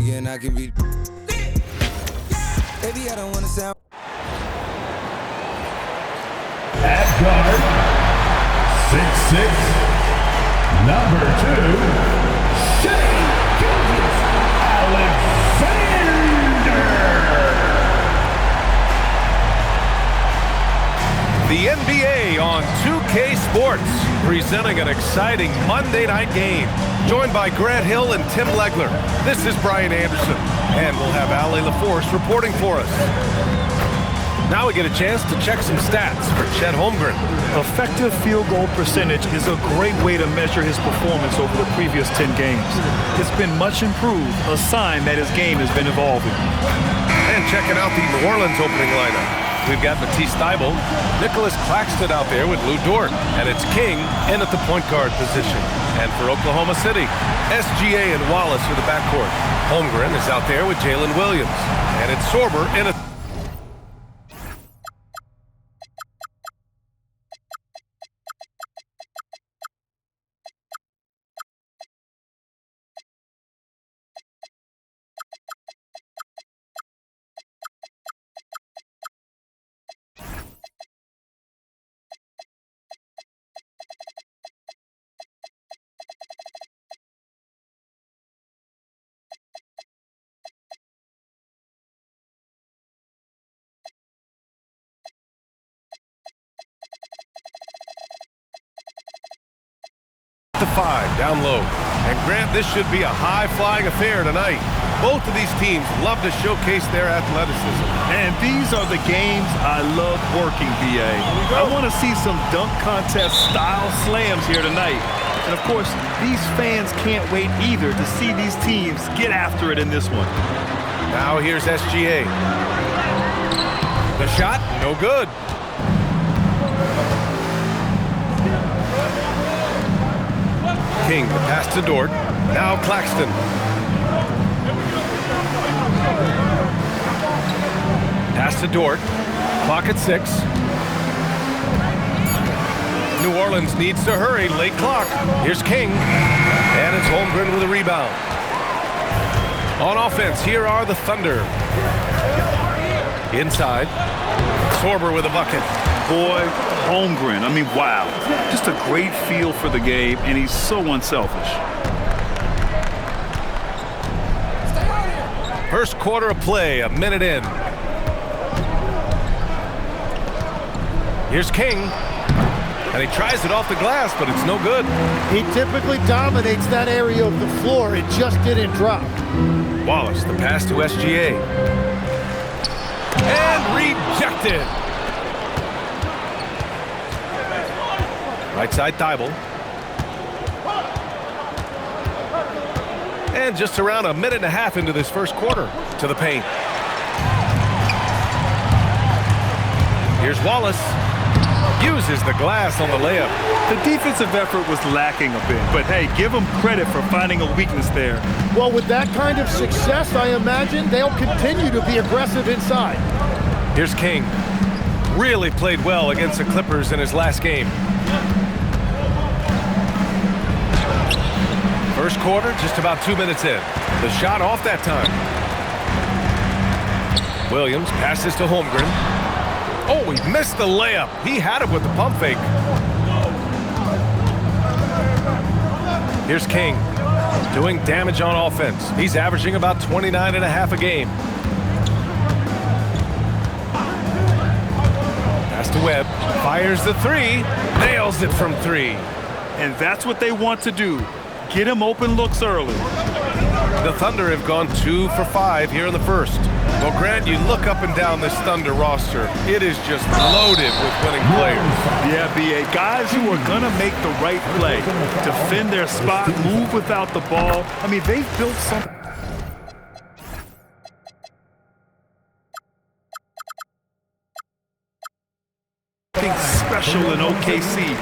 again, I can be. Baby, I don't wanna sound. At guard, 6'6", number 2, Shea Alexander. The NBA on 2K Sports, presenting an exciting Monday night game. Joined by Grant Hill and Tim Legler. This is Brian Anderson, and we'll have Ali LaForce reporting for us. Now we get a chance to check some stats for Chet Holmgren. Effective field goal percentage is a great way to measure his performance over the previous 10 games. It's been much improved, a sign that his game has been evolving. And checking out the New Orleans opening lineup. We've got Matisse Thybulle, Nicholas Claxton out there with Lou Dort, and it's King in at the point guard position. And for Oklahoma City, SGA and Wallace are the backcourt. Holmgren is out there with Jalen Williams, and it's Sorber in a... to 5 down low. And Grant, this should be a high-flying affair tonight. Both of these teams love to showcase their athleticism. And these are the games I love working, BA. I want to see some dunk contest style slams here tonight. And of course, these fans can't wait either to see these teams get after it in this one. Now here's SGA. The shot, no good. King, the pass to Dort. Now Claxton. Pass to Dort. Clock at 6. New Orleans needs to hurry. Late clock. Here's King. And it's Holmgren with a rebound. On offense, here are the Thunder. Inside. Sorber with a bucket. Boy, Holmgren, I mean, wow. Just a great feel for the game, and he's so unselfish. First quarter of play, a minute in. Here's King. And he tries it off the glass, but it's no good. He typically dominates that area of the floor. It just didn't drop. Wallace, the pass to SGA. And rejected. Right side Thybulle. And just around a minute and a half into this first quarter to the paint. Here's Wallace. Uses the glass on the layup. The defensive effort was lacking a bit, but hey, give them credit for finding a weakness there. Well, with that kind of success, I imagine they'll continue to be aggressive inside. Here's King. Really played well against the Clippers in his last game. First quarter, just about 2 minutes in. The shot off that time. Williams passes to Holmgren. Oh, he missed the layup. He had it with the pump fake. Here's King, doing damage on offense. He's averaging about 29.5 a game. Pass to Webb. Fires the 3. Nails it from 3. And that's what they want to do. Get him open looks early. The Thunder have gone 2 for 5 here in the first. Well, Grant, you look up and down this Thunder roster. It is just loaded with winning players. Yeah, BA. Guys who are going to make the right play, defend their spot, move without the ball. I mean, they've built something special in OKC,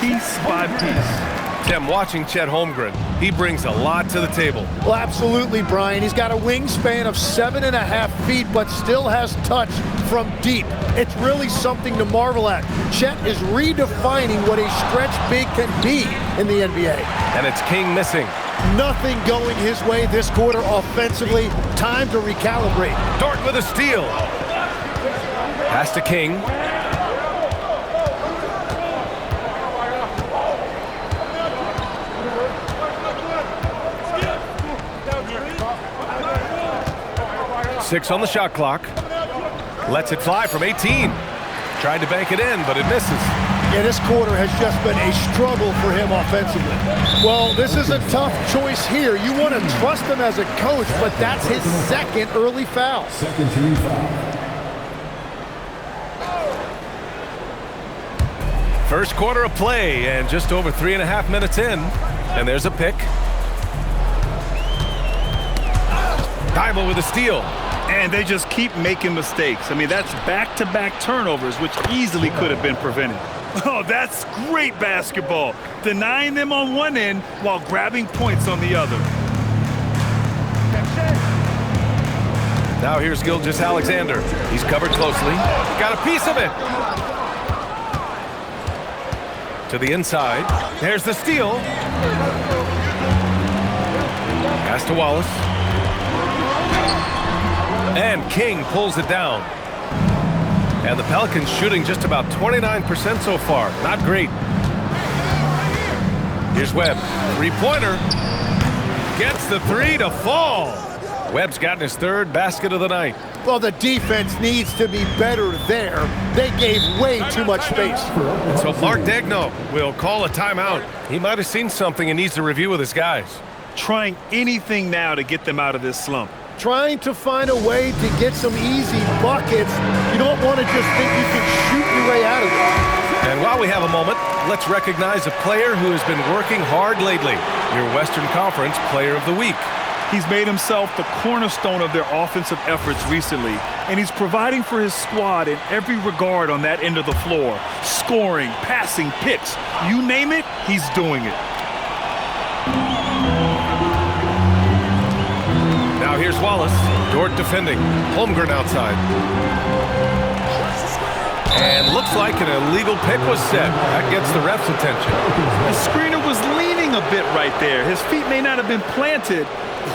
piece by piece. Tim, watching Chet Holmgren, he brings a lot to the table. Well, absolutely, Brian. He's got a wingspan of 7.5 feet, but still has touch from deep. It's really something to marvel at. Chet is redefining what a stretch big can be in the NBA. And it's King missing. Nothing going his way this quarter offensively. Time to recalibrate. Dort with a steal. Pass to King. Six on the shot clock. Lets it fly from 18. Tried to bank it in, but it misses. Yeah, this quarter has just been a struggle for him offensively. Well, this is a tough choice here. You want to trust him as a coach, but that's his second early foul. Second team foul. First quarter of play, and just over 3.5 minutes in. And there's a pick. Thibault with a steal. And they just keep making mistakes. I mean, that's back-to-back turnovers, which easily could have been prevented. Oh, that's great basketball. Denying them on one end while grabbing points on the other. Now here's Gilgeous-Alexander. He's covered closely. Got a piece of it. To the inside. There's the steal. Pass to Wallace. And King pulls it down. And the Pelicans shooting just about 29% so far. Not great. Here's Webb. Three-pointer. Gets the three to fall. Webb's gotten his third basket of the night. Well, the defense needs to be better there. They gave way too much space. So Mark Daigneault will call a timeout. He might have seen something and needs to review with his guys. Trying anything now to get them out of this slump. Trying to find a way to get some easy buckets. You don't want to just think you can shoot your way out of it. And while we have a moment, let's recognize a player who has been working hard lately. Your Western Conference Player of the Week. He's made himself the cornerstone of their offensive efforts recently, and he's providing for his squad in every regard on that end of the floor. Scoring, passing, picks, you name it, he's doing it. Now here's Wallace. Dort defending. Holmgren outside. And looks like an illegal pick was set. That gets the ref's attention. The screener was leaning a bit right there. His feet may not have been planted.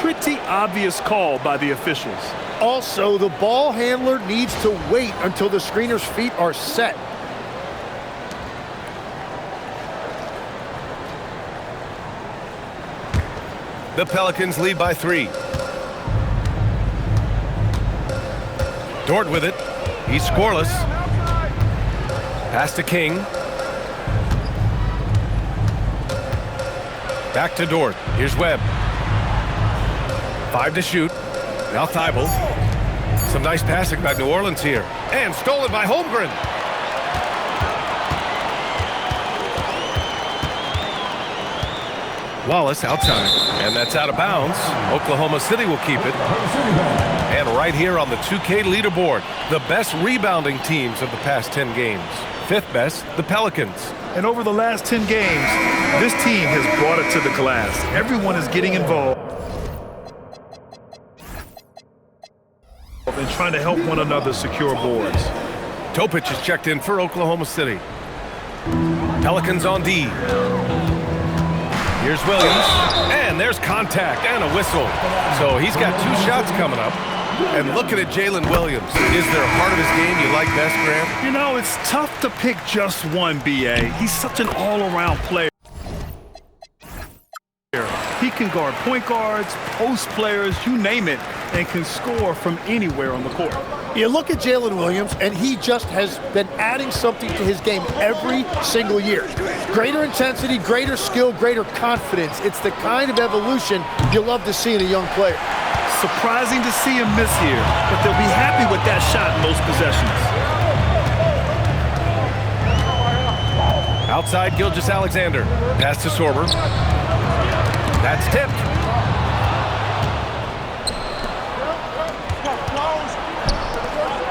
Pretty obvious call by the officials. Also, the ball handler needs to wait until the screener's feet are set. The Pelicans lead by 3. Dort with it. He's scoreless. Pass to King. Back to Dort. Here's Webb. 5 to shoot. Now Thibault. Some nice passing by New Orleans here. And stolen by Holmgren. Wallace outside. And that's out of bounds. Oklahoma City will keep it. And right here on the 2K leaderboard, the best rebounding teams of the past 10 games. 5th best, the Pelicans. And over the last 10 games, this team has brought it to the glass. Everyone is getting involved and trying to help one another secure boards. Topic is checked in for Oklahoma City. Pelicans on D. Here's Williams, and there's contact and a whistle. So he's got 2 shots coming up. And looking at Jalen Williams, is there a part of his game you like best, Grant? You know, it's tough to pick just one, B.A. He's such an all-around player. He can guard point guards, post players, you name it, and can score from anywhere on the court. You look at Jalen Williams, and he just has been adding something to his game every single year. Greater intensity, greater skill, greater confidence. It's the kind of evolution you love to see in a young player. Surprising to see him miss here, but they'll be happy with that shot in most possessions. Outside Gilgeous-Alexander. Pass to Sorber. That's tipped.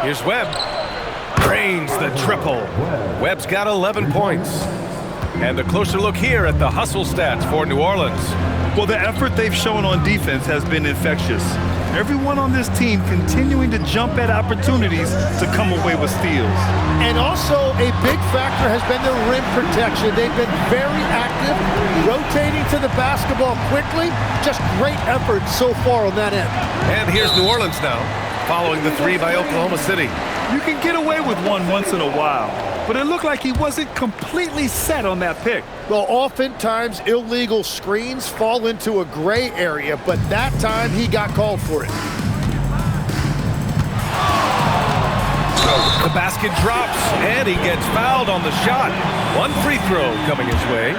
Here's Webb. Drains the triple. Webb's got 11 points. And a closer look here at the hustle stats for New Orleans. Well, the effort they've shown on defense has been infectious. Everyone on this team continuing to jump at opportunities to come away with steals. And also a big factor has been their rim protection. They've been very active, rotating to the basketball quickly. Just great effort so far on that end. And here's New Orleans now, following the three by Oklahoma City. You can get away with one once in a while, but it looked like he wasn't completely set on that pick. Well, oftentimes illegal screens fall into a gray area, but that time he got called for it. The basket drops, and he gets fouled on the shot. One free throw coming his way.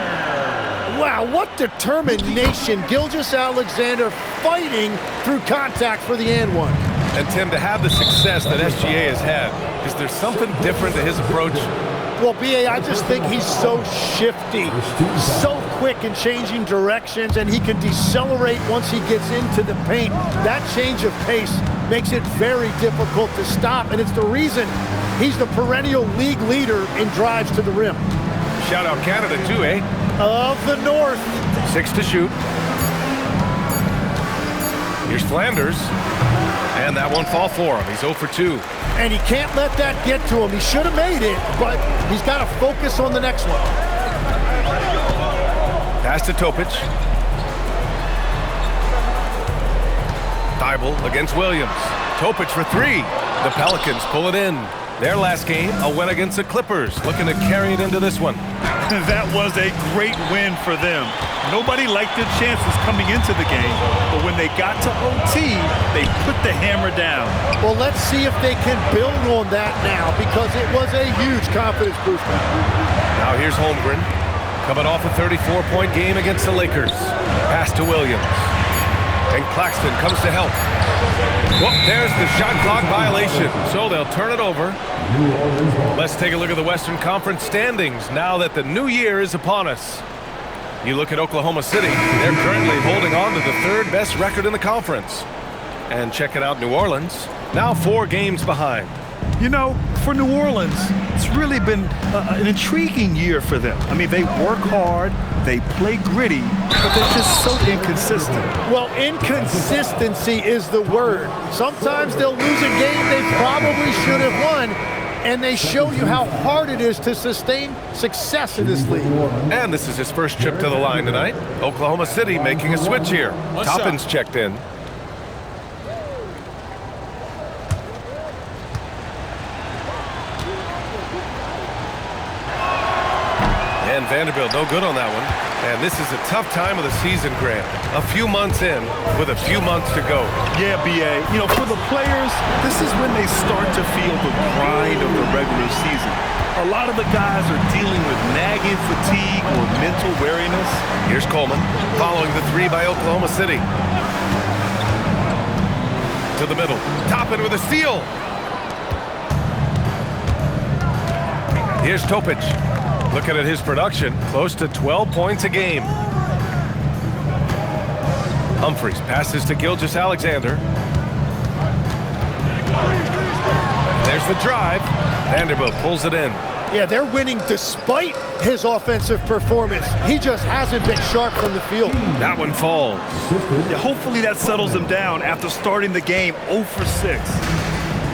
Wow, what determination. Gilgeous-Alexander fighting through contact for the and one. And Tim, to have the success that SGA has had, is there something different to his approach? Well, B.A., I just think he's so shifty, so quick in changing directions, and he can decelerate once he gets into the paint. That change of pace makes it very difficult to stop, and it's the reason he's the perennial league leader in drives to the rim. Shout out Canada too, eh? Of the North. 6 to shoot. Here's Flanders. And that won't fall for him. He's 0 for 2. And he can't let that get to him. He should have made it, but he's got to focus on the next one. Pass to Topic. Thibault against Williams. Topic for 3. The Pelicans pull it in. Their last game, a win against the Clippers. Looking to carry it into this one. That was a great win for them. Nobody liked their chances coming into the game, but when they got to OT, they put the hammer down. Well, let's see if they can build on that now, because it was a huge confidence booster. Now here's Holmgren, coming off a 34-point game against the Lakers. Pass to Williams. And Claxton comes to help. Well, there's the shot clock violation, so they'll turn it over. Let's take a look at the Western Conference standings now that the new year is upon us. You look at Oklahoma City, they're currently holding on to the 3rd best record in the conference. And check it out, New Orleans, now 4 games behind. You know, for New Orleans, it's really been an intriguing year for them. I mean, they work hard, they play gritty, but they're just so inconsistent. Well, inconsistency is the word. Sometimes they'll lose a game they probably should have won, and they show you how hard it is to sustain success in this league. And this is his first trip to the line tonight. Oklahoma City making a switch here. Toppin's checked in. And Vanderbilt, no good on that one. And this is a tough time of the season, Grant. A few months in with a few months to go. Yeah, B.A. You know, for the players, this is when they start to feel the grind of the regular season. A lot of the guys are dealing with nagging fatigue or mental weariness. Here's Coleman, following the 3 by Oklahoma City. To the middle. Toppin with a steal. Here's Topic. Looking at his production, close to 12 points a game. Humphries passes to Gilgeous-Alexander. There's the drive. Vanderbilt pulls it in. Yeah, they're winning despite his offensive performance. He just hasn't been sharp from the field. That one falls. Yeah, hopefully that settles him down after starting the game 0 for 6.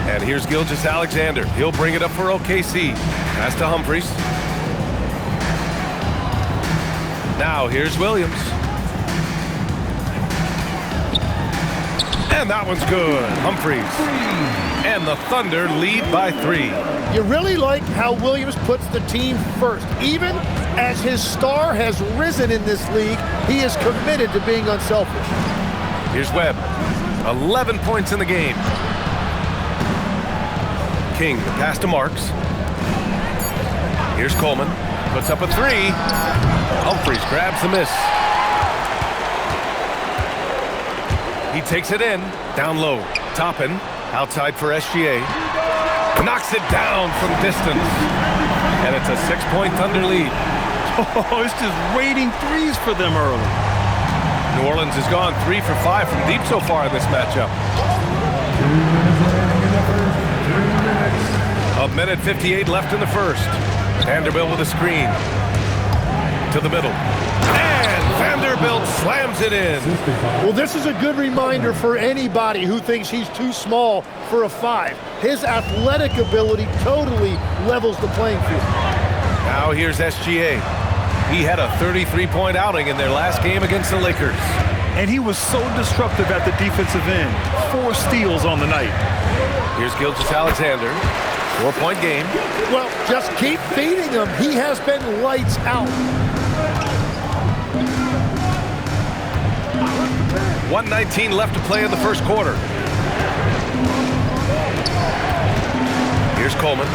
And here's Gilgeous-Alexander. He'll bring it up for OKC. Pass to Humphries. Now here's Williams. And that one's good. Humphries. And the Thunder lead by 3. You really like how Williams puts the team first. Even as his star has risen in this league, he is committed to being unselfish. Here's Webb. 11 points in the game. King, the pass to Marks. Here's Coleman. Puts up a 3. Humphries grabs the miss. He takes it in. Down low. Toppin. Outside for SGA. Knocks it down from distance. And it's a 6-point Thunder lead. Oh, it's just raining threes for them early. New Orleans has gone 3 for 5 from deep so far in this matchup. A minute 58 left in the first. Vanderbilt with a screen. To the middle. And Vanderbilt Vanderbilt slams it in. Well, this is a good reminder for anybody who thinks he's too small for a 5. His athletic ability totally levels the playing field. Now here's SGA. He had a 33-point outing in their last game against the Lakers. And he was so disruptive at the defensive end. 4 steals on the night. Here's Gilgeous-Alexander. 4-point game. Well, just keep feeding him. He has been lights out. 1:19 left to play in the first quarter. Here's Coleman.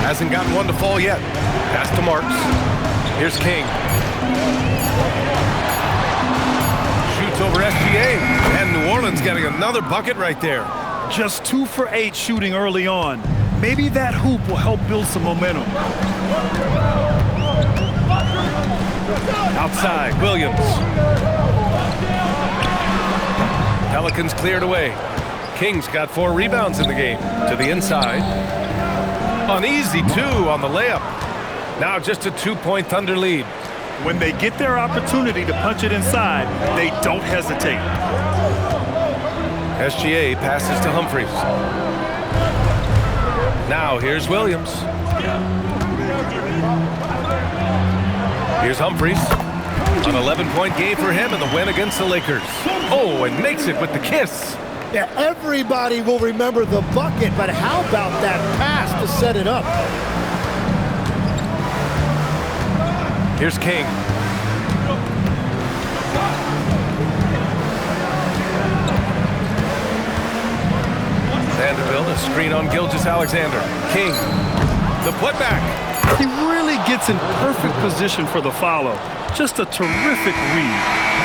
Hasn't gotten one to fall yet. Pass to Marks. Here's King. Shoots over SGA. And New Orleans getting another bucket right there. Just 2 for 8 shooting early on. Maybe that hoop will help build some momentum. Outside, Williams. Pelicans cleared away. Kings got 4 rebounds in the game. To the inside. An easy 2 on the layup. Now just a 2-point Thunder lead. When they get their opportunity to punch it inside, they don't hesitate. SGA passes to Humphries. Now here's Williams. Here's Humphries. An 11-point game for him in the win against the Lakers. Oh, and makes it with the kiss. Yeah, everybody will remember the bucket, but how about that pass to set it up? Here's King. Vanderbilt, a screen on Gilgeous-Alexander. King, the putback. He really gets in perfect position for the follow. Just a terrific read.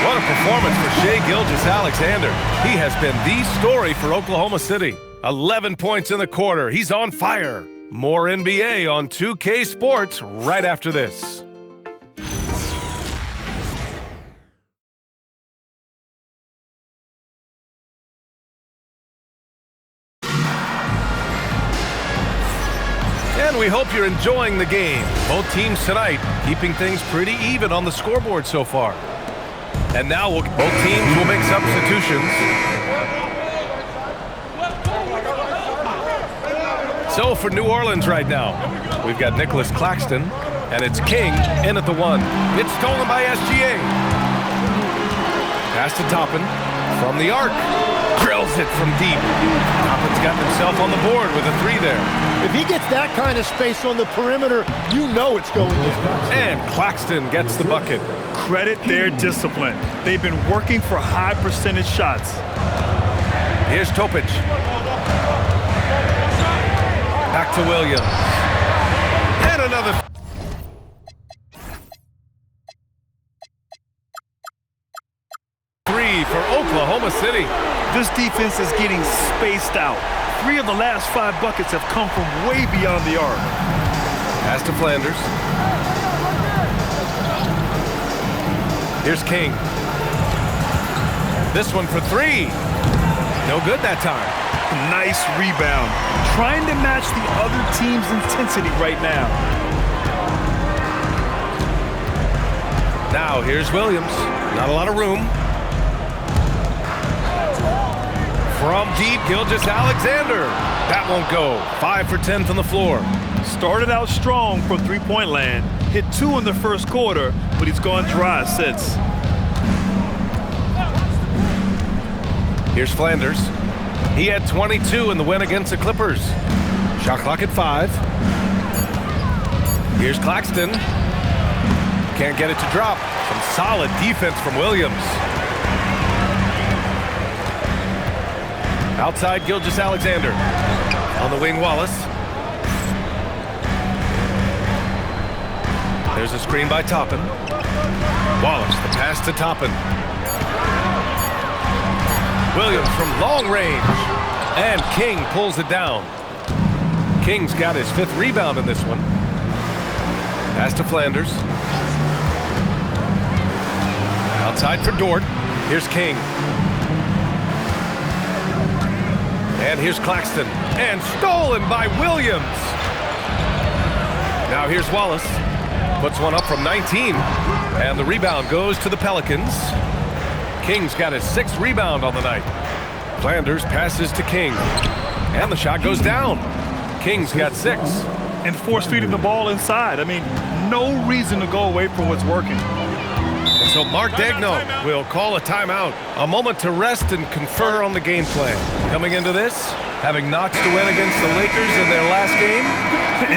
What a performance for Shai Gilgeous-Alexander. He has been the story for Oklahoma City. 11 points in the quarter. He's on fire. More NBA on 2K Sports right after this. And we hope you're enjoying the game. Both teams tonight keeping things pretty even on the scoreboard so far. And now both teams will make substitutions. So for New Orleans right now, we've got Nicholas Claxton, and it's King in at the 1. It's stolen by SGA. Pass to Toppin from the arc. Drills it from deep. Toppin's got himself on the board with a 3 there. If he gets that kind of space on the perimeter, you know it's going in. And Claxton gets the bucket. Credit their discipline. They've been working for high percentage shots. Here's Topic. Back to Williams. And another. For Oklahoma City. This defense is getting spaced out. 3 of the last 5 buckets have come from way beyond the arc. Pass to Flanders. Here's King. This one for 3. No good that time. Nice rebound. Trying to match the other team's intensity right now. Now here's Williams. Not a lot of room. From deep, Gilgeous-Alexander. That won't go. 5 for 10 from the floor. Started out strong from three-point land. Hit 2 in the first quarter, but he's gone dry since. Here's Flanders. He had 22 in the win against the Clippers. Shot clock at 5. Here's Claxton. Can't get it to drop. Some solid defense from Williams. Outside, Gilgeous-Alexander. On the wing, Wallace. There's a screen by Toppin. Wallace, the pass to Toppin. Williams from long range. And King pulls it down. King's got his 5th rebound in this one. Pass to Flanders. Outside for Dort. Here's King. And here's Claxton. And stolen by Williams. Now here's Wallace. Puts one up from 19. And the rebound goes to the Pelicans. King's got his 6th rebound on the night. Flanders passes to King. And the shot goes down. King's got 6. And force feeding the ball inside. I mean, no reason to go away from what's working. And so Mark Daigneault will call a timeout. A moment to rest and confer on the game plan. Coming into this, having notched a win against the Lakers in their last game.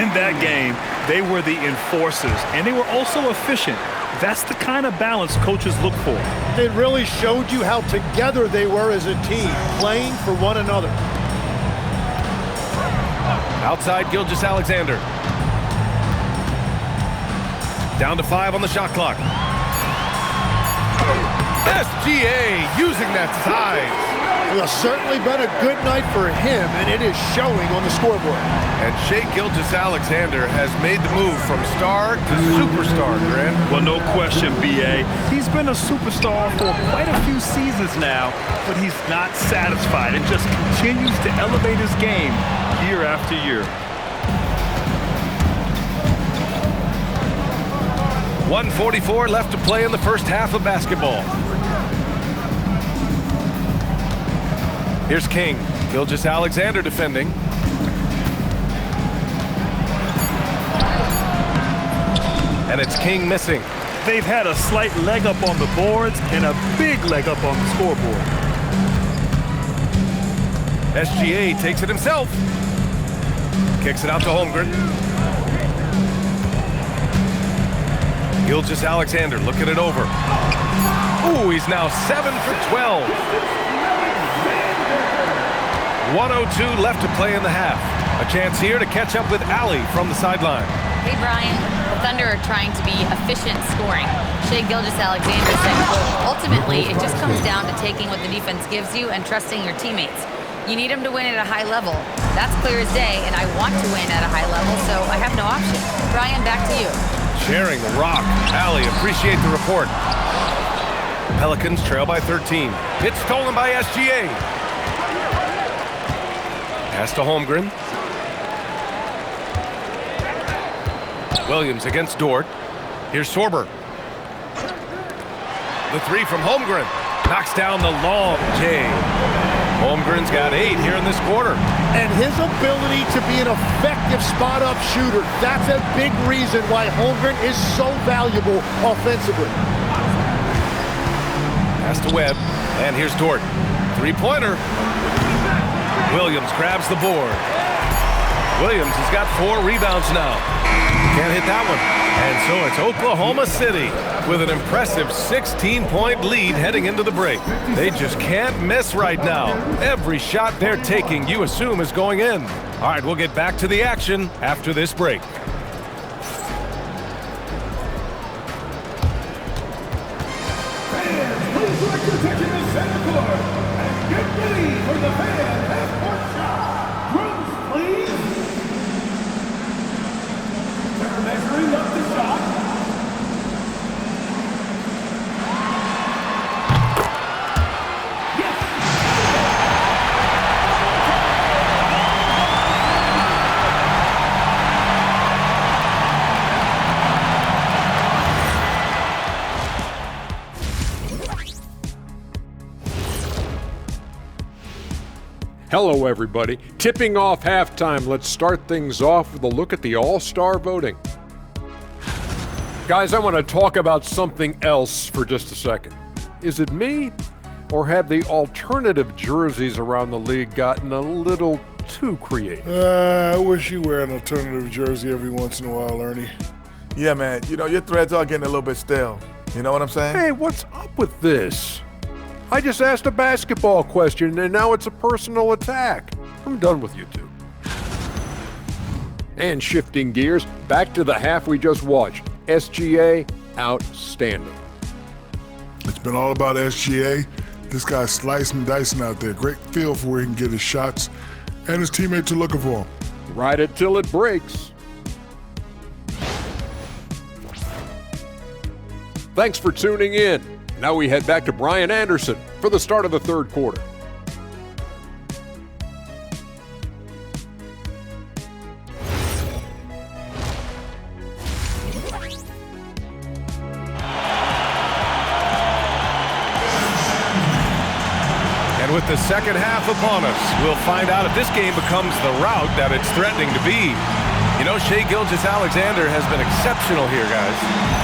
In that game, they were the enforcers, and they were also efficient. That's the kind of balance coaches look for. It really showed you how together they were as a team, playing for one another. Outside Gilgeous-Alexander. Down to 5 on the shot clock. SGA using that size. Well, certainly been a good night for him, and it is showing on the scoreboard. And Shai Gilgeous-Alexander has made the move from star to superstar, Grant. Well, no question, B.A. He's been a superstar for quite a few seasons now, but he's not satisfied and just continues to elevate his game year after year. 1:44 left to play in the first half of basketball. Here's King. Gilgeous-Alexander defending. And it's King missing. They've had a slight leg up on the boards and a big leg up on the scoreboard. SGA takes it himself. Kicks it out to Holmgren. Gilgeous-Alexander looking it over. Ooh, he's now 7 for 12. 1:02 left to play in the half. A chance here to catch up with Allie from the sideline. Hey, Brian. The Thunder are trying to be efficient scoring. Shai Gilgeous-Alexander said, quote, ultimately, it just comes down to taking what the defense gives you and trusting your teammates. You need them to win at a high level. That's clear as day, and I want to win at a high level, so I have no option. Brian, back to you. Sharing the rock. Allie, appreciate the report. Pelicans trail by 13. It's stolen by SGA. Pass to Holmgren. Williams against Dort. Here's Sorber. The 3 from Holmgren. Knocks down the long J. Holmgren's got 8 here in this quarter. And his ability to be an effective spot-up shooter, that's a big reason why Holmgren is so valuable offensively. Pass to Webb. And here's Dort. 3-pointer. Williams grabs the board. Williams has got 4 rebounds now. Can't hit that one. And so it's Oklahoma City with an impressive 16-point lead heading into the break. They just can't miss right now. Every shot they're taking, you assume, is going in. All right, we'll get back to the action after this break. Fans, please direct your attention to center court and get ready for the fan half-court shot. Groups, please. They're measuring up the shot. Hello, everybody. Tipping off halftime. Let's start things off with a look at the All-Star voting. Guys, I want to talk about something else for just a second. Is it me, or have the alternative jerseys around the league gotten a little too creative? I wish you wear an alternative jersey every once in a while, Ernie. Yeah, man. You know, your threads are getting a little bit stale. You know what I'm saying? Hey, what's up with this? I just asked a basketball question, and now it's a personal attack. I'm done with you two. And shifting gears, back to the half we just watched. SGA, outstanding. It's been all about SGA. This guy's slicing and dicing out there. Great feel for where he can get his shots, and his teammates are looking for him. Ride it till it breaks. Thanks for tuning in. Now we head back to Brian Anderson for the start of the third quarter. the second half upon us. We'll find out if this game becomes the rout that it's threatening to be. You know, Shai Gilgeous-Alexander has been exceptional here, guys.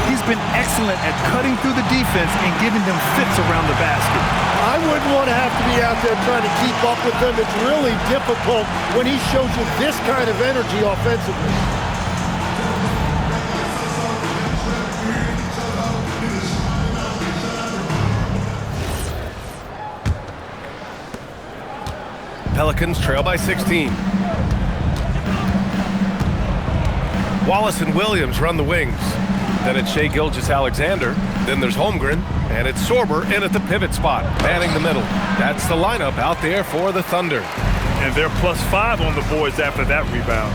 He's been excellent at cutting through the defense and giving them fits around the basket. I wouldn't want to have to be out there trying to keep up with him. It's really difficult when he shows you this kind of energy offensively. Pelicans trail by 16. Wallace and Williams run the wings. Then it's Shai Gilgeous-Alexander. Then there's Holmgren. And it's Sorber in at the pivot spot, manning the middle. That's the lineup out there for the Thunder. And they're +5 on the boards after that rebound.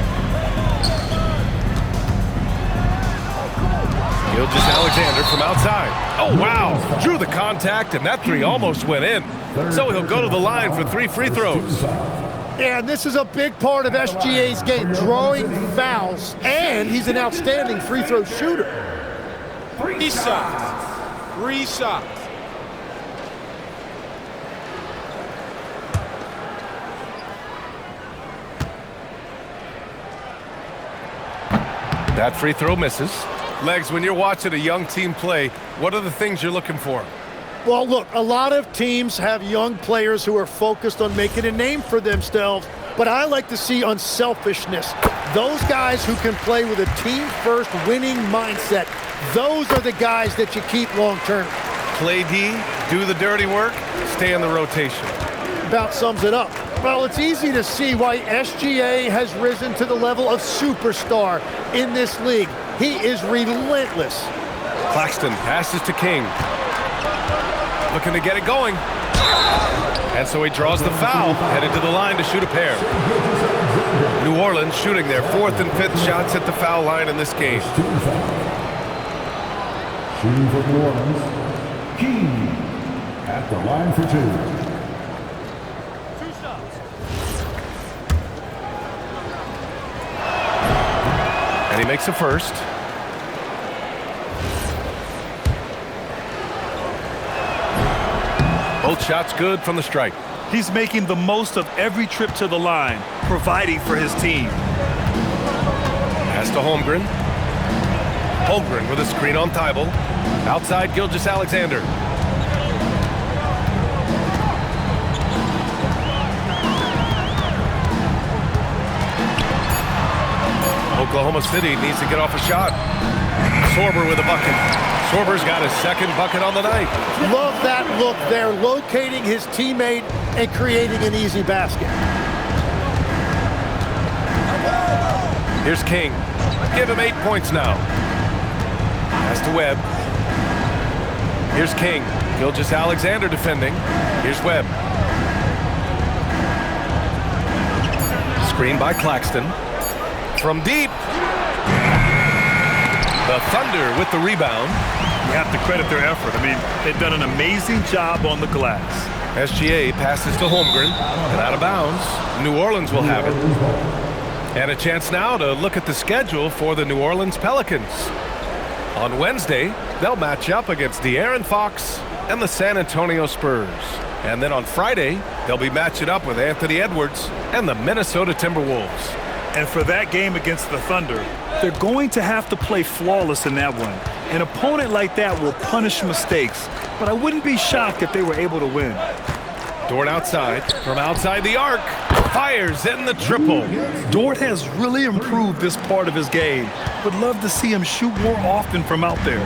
Gilgeous-Alexander from outside. Oh, wow. Drew the contact, and that three almost went in. So he'll go to the line for 3 free throws. Yeah, and this is a big part of SGA's game, drawing fouls, and he's an outstanding free throw shooter. 3 shots. 3 shots. That free throw misses. Legs, when you're watching a young team play, what are the things you're looking for? Well, look, a lot of teams have young players who are focused on making a name for themselves, but I like to see unselfishness. Those guys who can play with a team-first winning mindset, those are the guys that you keep long-term. Play D, do the dirty work, stay in the rotation. About sums it up. Well, it's easy to see why SGA has risen to the level of superstar in this league. He is relentless. Claxton passes to King. Looking to get it going. And so he draws the foul, headed to the line to shoot a pair. New Orleans shooting their 4th and 5th shots at the foul line in this game. Shooting for New Orleans, King at the line for 2. And he makes a first. Both shots good from the stripe. He's making the most of every trip to the line, providing for his team. Pass to Holmgren. Holmgren with a screen on Thibault. Outside Gilgeous-Alexander. Oklahoma City needs to get off a shot. Sorber with a bucket. Sorber's got his 2nd bucket on the night. Love that look there, locating his teammate and creating an easy basket. Here's King. Give him 8 points now. Pass to Webb. Here's King. Gilgeous-Alexander defending. Here's Webb. Screen by Claxton. From deep. The Thunder with the rebound. You have to credit their effort. I mean, they've done an amazing job on the glass. SGA passes to Holmgren and out of bounds. New Orleans will have it. And a chance now to look at the schedule for the New Orleans Pelicans. On Wednesday, they'll match up against De'Aaron Fox and the San Antonio Spurs. And then on Friday, they'll be matching up with Anthony Edwards and the Minnesota Timberwolves. And for that game against the Thunder, they're going to have to play flawless in that one. An opponent like that will punish mistakes, but I wouldn't be shocked if they were able to win. Dort outside, from outside the arc, fires in the triple. Dort has really improved this part of his game. Would love to see him shoot more often from out there.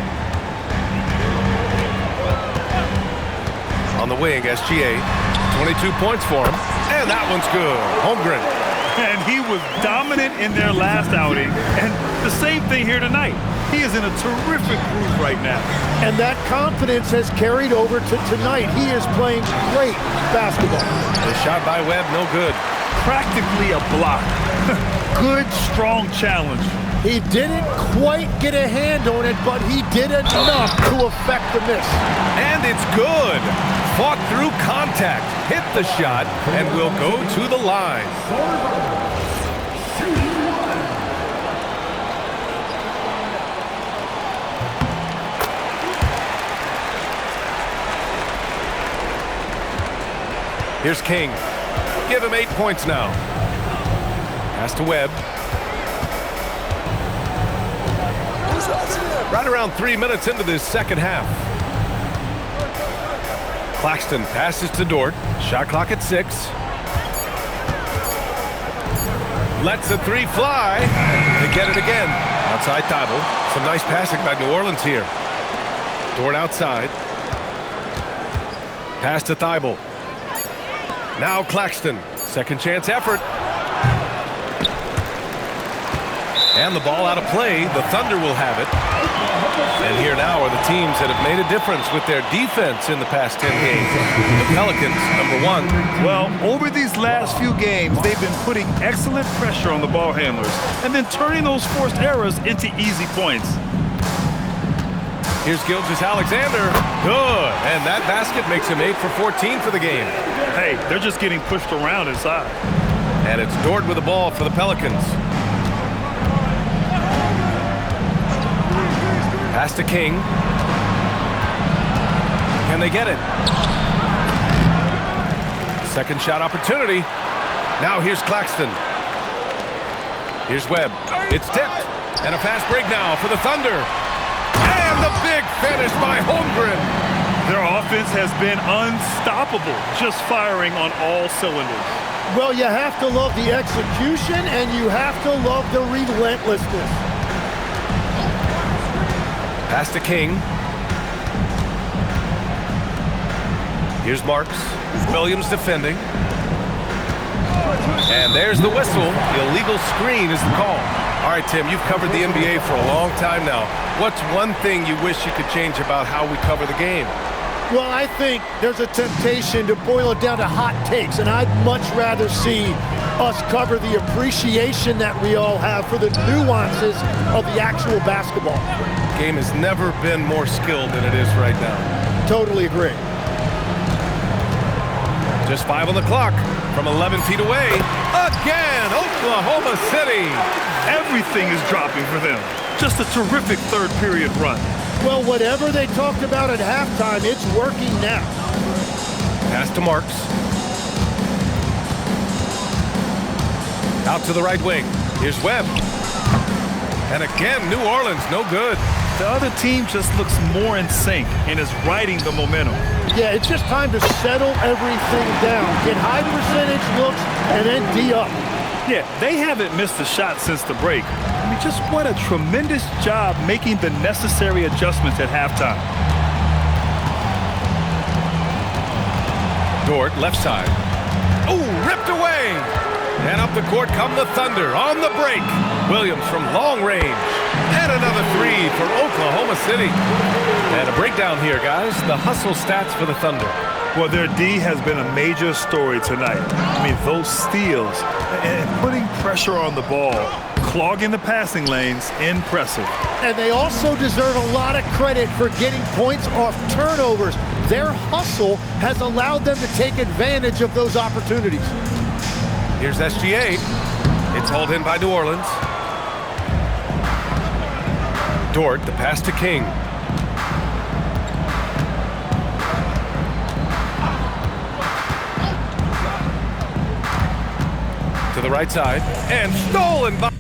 On the wing, SGA, 22 points for him, and that one's good. Holmgren. And he was dominant in their last outing, and the same thing here tonight. He is in a terrific groove right now. And that confidence has carried over to tonight. He is playing great basketball. The shot by Webb, no good. Practically a block. Good, strong challenge. He didn't quite get a hand on it, but he did enough to affect the miss. And it's good. Fought through contact, hit the shot, and will go to the line. Here's King. Give him 8 points now. Pass to Webb. Right around 3 minutes into this second half. Claxton passes to Dort. Shot clock at 6. Lets the three fly. They get it again. Outside Thibault. Some nice passing by New Orleans here. Dort outside. Pass to Thibault. Now Claxton. Second chance effort. And the ball out of play. The Thunder will have it. And here now are the teams that have made a difference with their defense in the past 10 games. The Pelicans, number 1. Well, over these last few games, they've been putting excellent pressure on the ball handlers and then turning those forced errors into easy points. Here's Gilgeous-Alexander. Good. And that basket makes him 8 for 14 for the game. Hey, they're just getting pushed around inside. And it's Dort with the ball for the Pelicans. Pass to King. Can they get it? Second shot opportunity. Now here's Claxton. Here's Webb. It's tipped. And a fast break now for the Thunder. And the big finish by Holmgren. Their offense has been unstoppable, just firing on all cylinders. Well, you have to love the execution, and you have to love the relentlessness. Pass to King. Here's Marks. Williams defending. And there's the whistle. Illegal screen is the call. All right, Tim, you've covered the NBA for a long time now. What's one thing you wish you could change about how we cover the game? Well, I think there's a temptation to boil it down to hot takes, and I'd much rather see us cover the appreciation that we all have for the nuances of the actual basketball. Game has never been more skilled than it is right now. Totally agree. Just 5 on the clock from 11 feet away. Again, Oklahoma City. Everything is dropping for them. Just a terrific third period run. Well, whatever they talked about at halftime, it's working now. Pass to Marks. Out to the right wing. Here's Webb. And again, New Orleans, no good. The other team just looks more in sync and is riding the momentum. Yeah, it's just time to settle everything down. Get high percentage looks and then D up. Yeah, they haven't missed a shot since the break. I mean, just what a tremendous job making the necessary adjustments at halftime. Dort, left side. Oh, ripped away. And up the court come the Thunder on the break. Williams from long range. And another three for Oklahoma City. And a breakdown here, guys. The hustle stats for the Thunder. Well, their D has been a major story tonight. I mean, those steals and putting pressure on the ball, clogging the passing lanes, impressive. And they also deserve a lot of credit for getting points off turnovers. Their hustle has allowed them to take advantage of those opportunities. Here's SGA. It's hauled in by New Orleans. Dort, the pass to King. To the right side. And stolen by...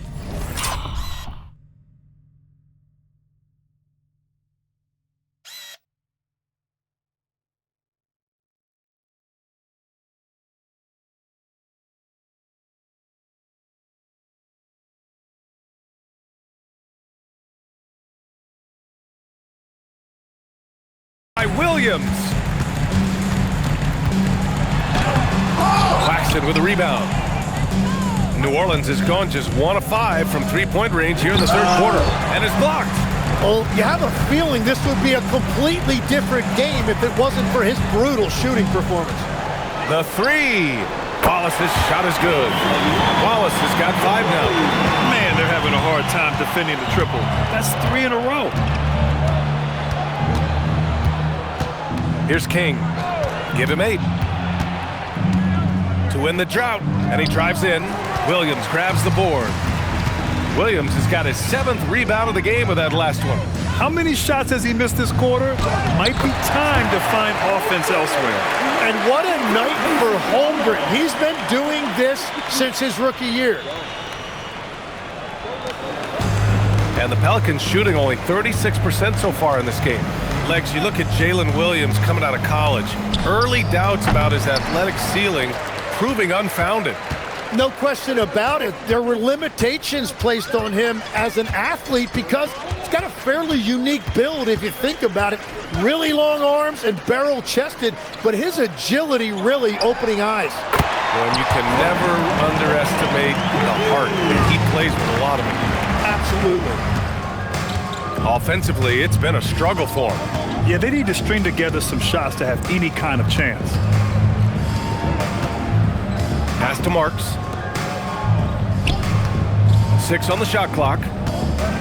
Williams. Claxton with a rebound. New Orleans has gone just 1 of 5 from three-point range here in the third quarter, and is blocked. Well, you have a feeling this would be a completely different game if it wasn't for his brutal shooting performance. The three. Wallace's shot is good. Wallace has got 5 now. Man, they're having a hard time defending the triple. That's 3 in a row. Here's King. Give him 8. To win the drought. And he drives in. Williams grabs the board. Williams has got his 7th rebound of the game with that last one. How many shots has he missed this quarter? Might be time to find offense elsewhere. And what a night for Holmgren. He's been doing this since his rookie year. And the Pelicans shooting only 36% so far in this game. Legs, you look at Jalen Williams coming out of college. Early doubts about his athletic ceiling proving unfounded. No question about it. There were limitations placed on him as an athlete because he's got a fairly unique build if you think about it. Really long arms and barrel-chested, but his agility really opening eyes. Well, you can never underestimate the heart. He plays with a lot of it. Absolutely. Offensively, it's been a struggle for him. Yeah, they need to string together some shots to have any kind of chance. Pass to Marks. 6 on the shot clock.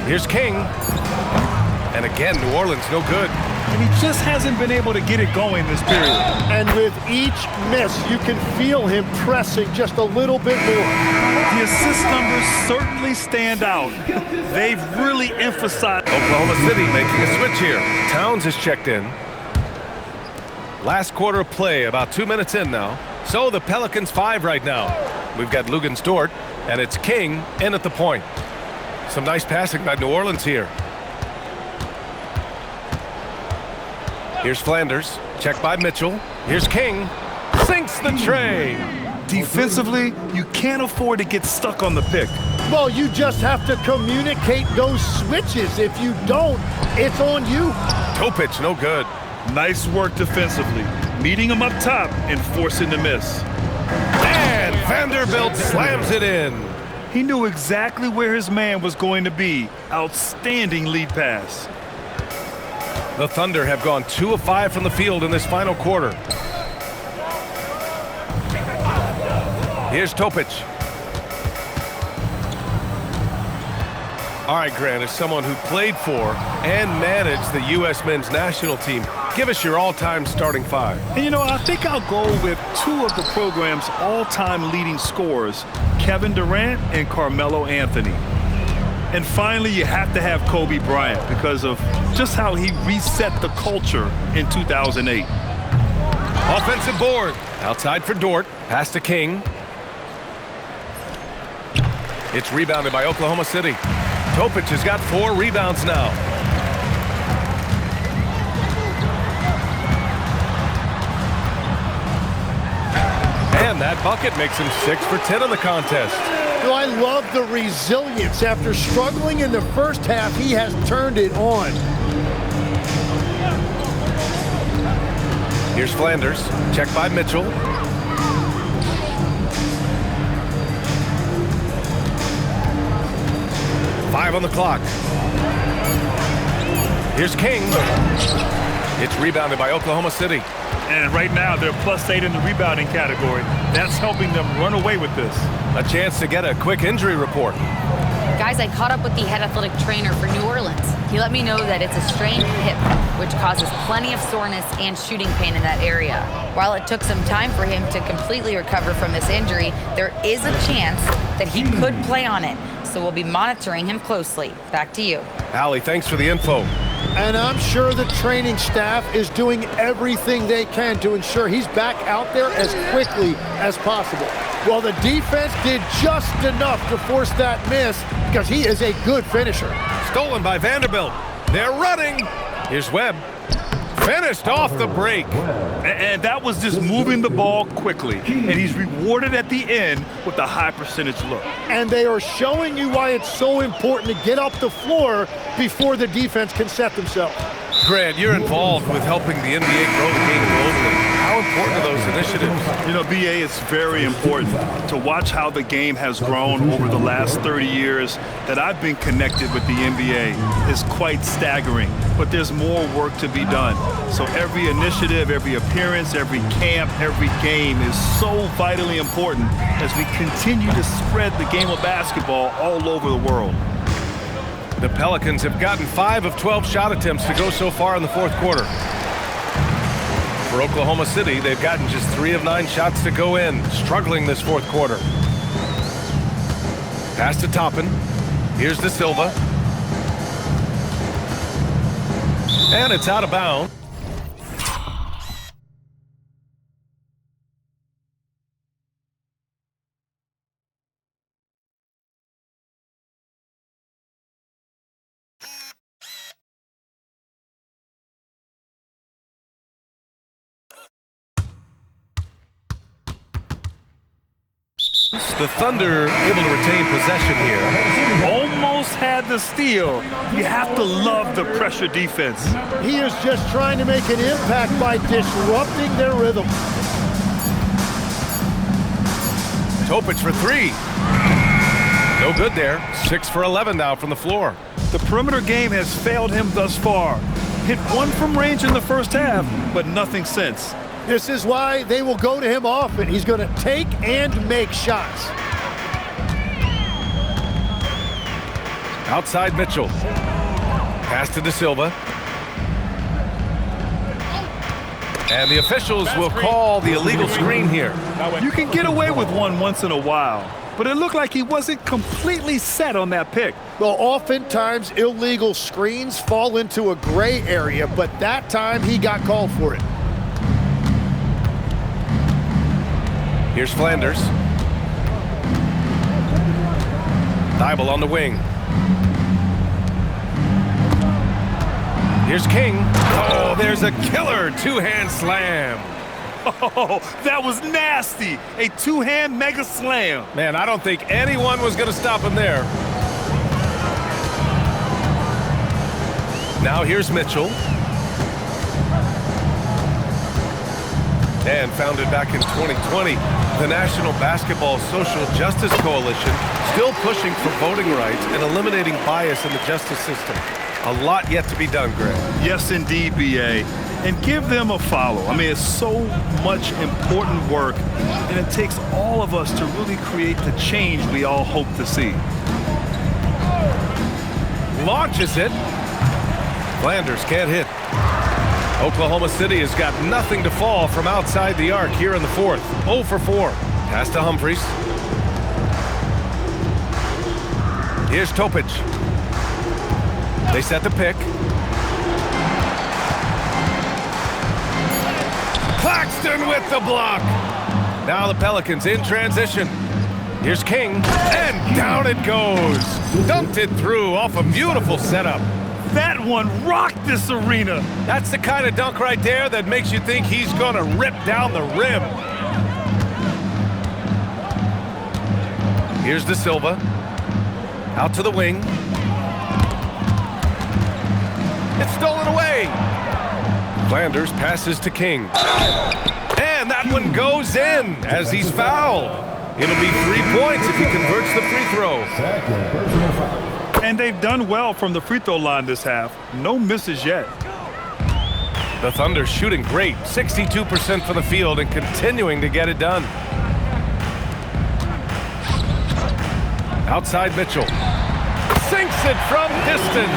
Here's King. And again, New Orleans no good. And he just hasn't been able to get it going this period. And with each miss, you can feel him pressing just a little bit more. The assist numbers certainly stand out. They've really emphasized. Oklahoma City making a switch here. Towns is checked in. Last quarter of play, about 2 minutes in now. So the Pelicans 5 right now. We've got Lugens Dort, and it's King in at the point. Some nice passing by New Orleans here. Here's Flanders, checked by Mitchell. Here's King, sinks the tray. Defensively, you can't afford to get stuck on the pick. Well, you just have to communicate those switches. If you don't, it's on you. Toe pitch, no good. Nice work defensively, meeting him up top and forcing the miss. And Vanderbilt slams it in. He knew exactly where his man was going to be. Outstanding lead pass. The Thunder have gone 2 of 5 from the field in this final quarter. Here's Topic. All right, Grant, as someone who played for and managed the U.S. men's national team, give us your all-time starting 5. And, you know, I think I'll go with 2 of the program's all-time leading scorers, Kevin Durant and Carmelo Anthony. And finally, you have to have Kobe Bryant because of just how he reset the culture in 2008. Offensive board. Outside for Dort. Pass to King. It's rebounded by Oklahoma City. Topic has got 4 rebounds now. And that bucket makes him 6 for 10 in the contest. Well, I love the resilience. After struggling in the first half, he has turned it on. Here's Flanders, checked by Mitchell. Five on the clock. Here's King. It's rebounded by Oklahoma City. And right now, they're +8 in the rebounding category. That's helping them run away with this. A chance to get a quick injury report. Guys, I caught up with the head athletic trainer for New Orleans. He let me know that it's a strained hip, which causes plenty of soreness and shooting pain in that area. While it took some time for him to completely recover from this injury, there is a chance that he could play on it. So we'll be monitoring him closely. Back to you. Allie, thanks for the info. And I'm sure the training staff is doing everything they can to ensure he's back out there as quickly as possible. Well, the defense did just enough to force that miss because he is a good finisher. Stolen by Vanderbilt. They're running. Here's Webb. Finished off the break. And that was just moving the ball quickly. And he's rewarded at the end with a high percentage look. And they are showing you why it's so important to get up the floor before the defense can set themselves. Grant, you're involved with helping the NBA grow the game globally. How important are those initiatives? You know, BA, it's very important to watch how the game has grown over the last 30 years that I've been connected with the NBA. Is quite staggering, but there's more work to be done. So every initiative, every appearance, every camp, every game is so vitally important as we continue to spread the game of basketball all over the world. The Pelicans have gotten 5 of 12 shot attempts to go so far in the fourth quarter. For Oklahoma City, they've gotten just 3 of 9 shots to go in, struggling this fourth quarter. Pass to Toppin. Here's De Silva. And it's out of bounds. The Thunder able to retain possession here. Almost had the steal. You have to love the pressure defense. He is just trying to make an impact by disrupting their rhythm. Topic for three. No good there. 6 for 11 now from the floor. The perimeter game has failed him thus far. Hit one from range in the first half, but nothing since. This is why they will go to him often. He's going to take and make shots. Outside Mitchell. Pass to De Silva. And the officials will call the illegal screen here. You can get away with one once in a while, but it looked like he wasn't completely set on that pick. Well, oftentimes illegal screens fall into a gray area, but that time he got called for it. Here's Flanders. Thibault on the wing. Here's King. Oh, there's a killer two-hand slam. Oh, that was nasty. A two-hand mega slam. Man, I don't think anyone was going to stop him there. Now here's Mitchell. And founded back in 2020, the National Basketball Social Justice Coalition still pushing for voting rights and eliminating bias in the justice system. A lot yet to be done, Greg. Yes, indeed, B.A. And give them a follow. I mean, it's so much important work, and it takes all of us to really create the change we all hope to see. Launches it. Flanders can't hit. Oklahoma City has got nothing to fall from outside the arc here in the fourth. 0 for 4. Pass to Humphries. Here's Topic. They set the pick. Claxton with the block. Now the Pelicans in transition. Here's King, and down it goes. Dumped it through off a beautiful setup. That one rocked this arena. That's the kind of dunk right there that makes you think he's going to rip down the rim. Here's De Silva. Out to the wing. It's stolen away. Flanders passes to King. And that one goes in as he's fouled. It'll be 3 points if he converts the free throw. And they've done well from the free throw line this half. No misses yet. The Thunder shooting great. 62% from the field and continuing to get it done. Outside Mitchell. Sinks it from distance.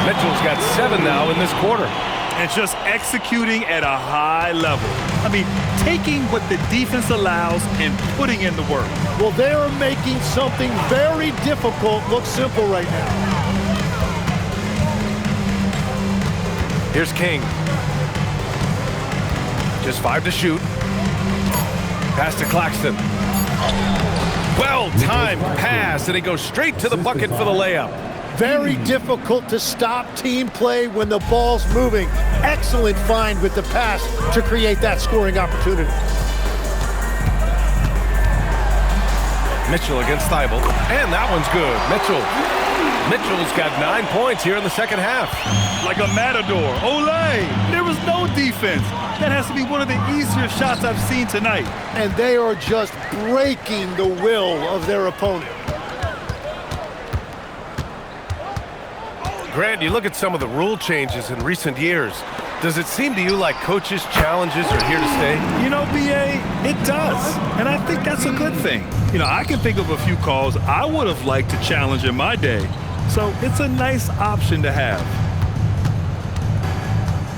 Mitchell's got 7 now in this quarter. And just executing at a high level. I mean, taking what the defense allows and putting in the work. Well, they are making something very difficult look simple right now. Here's King. Just 5 to shoot. Pass to Claxton. Well-timed pass, and he goes straight to the bucket for the layup. Very difficult to stop team play when the ball's moving. Excellent find with the pass to create that scoring opportunity. Mitchell against Thibault, and that one's good. Mitchell's got 9 points here in the second half. Like a matador. Olay! There was no defense. That has to be one of the easier shots I've seen tonight. And they are just breaking the will of their opponent. Grant, you look at some of the rule changes in recent years. Does it seem to you like coaches' challenges are here to stay? You know, B.A., it does. And I think that's a good thing. You know, I can think of a few calls I would have liked to challenge in my day. So it's a nice option to have.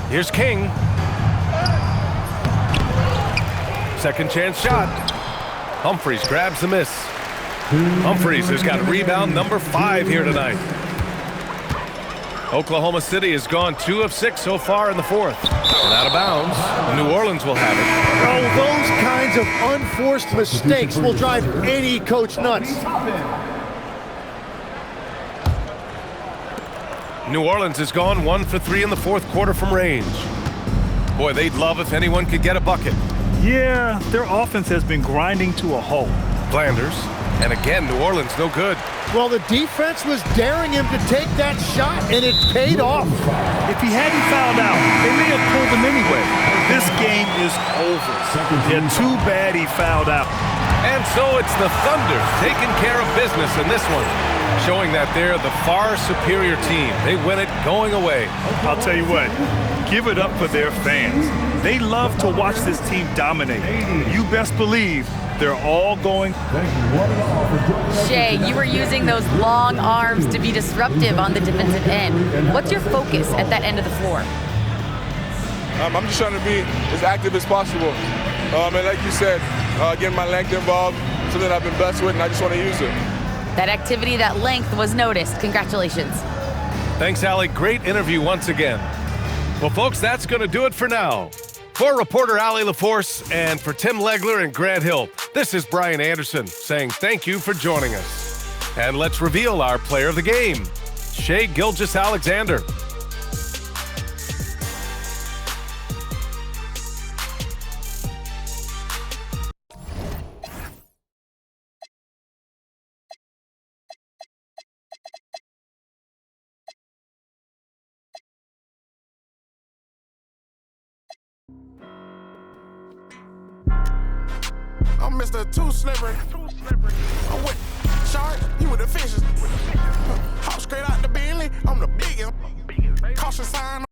Here's King. Second chance shot. Humphries grabs the miss. Humphries has got rebound number 5 here tonight. Oklahoma City has gone 2 of 6 so far in the fourth. And out of bounds, New Orleans will have it. Oh, those kinds of unforced mistakes will drive any coach nuts. New Orleans has gone 1 for 3 in the fourth quarter from range. Boy, they'd love if anyone could get a bucket. Yeah, their offense has been grinding to a halt. Flanders, and again, New Orleans no good. Well, the defense was daring him to take that shot, and it paid off. If he hadn't fouled out, they may have pulled him anyway. This game is over. Yeah, too bad he fouled out. And so it's the Thunder taking care of business in this one, showing that they're the far superior team. They win it going away. I'll tell you what, give it up for their fans. They love to watch this team dominate. You best believe they're all going. Shea, you were using those long arms to be disruptive on the defensive end. What's your focus at that end of the floor? I'm just trying to be as active as possible. And like you said, getting my length involved, something I've been blessed with, and I just want to use it. That activity, that length was noticed. Congratulations. Thanks, Allie. Great interview once again. Well, folks, that's going to do it for now. For reporter Allie LaForce and for Tim Legler and Grant Hill, this is Brian Anderson saying thank you for joining us. And let's reveal our player of the game, Shai Gilgeous-Alexander. I'm Mr. Too Slippery. I'm with Shark, you with the fishes. Hop straight out the Bentley, I'm the biggest. Caution sign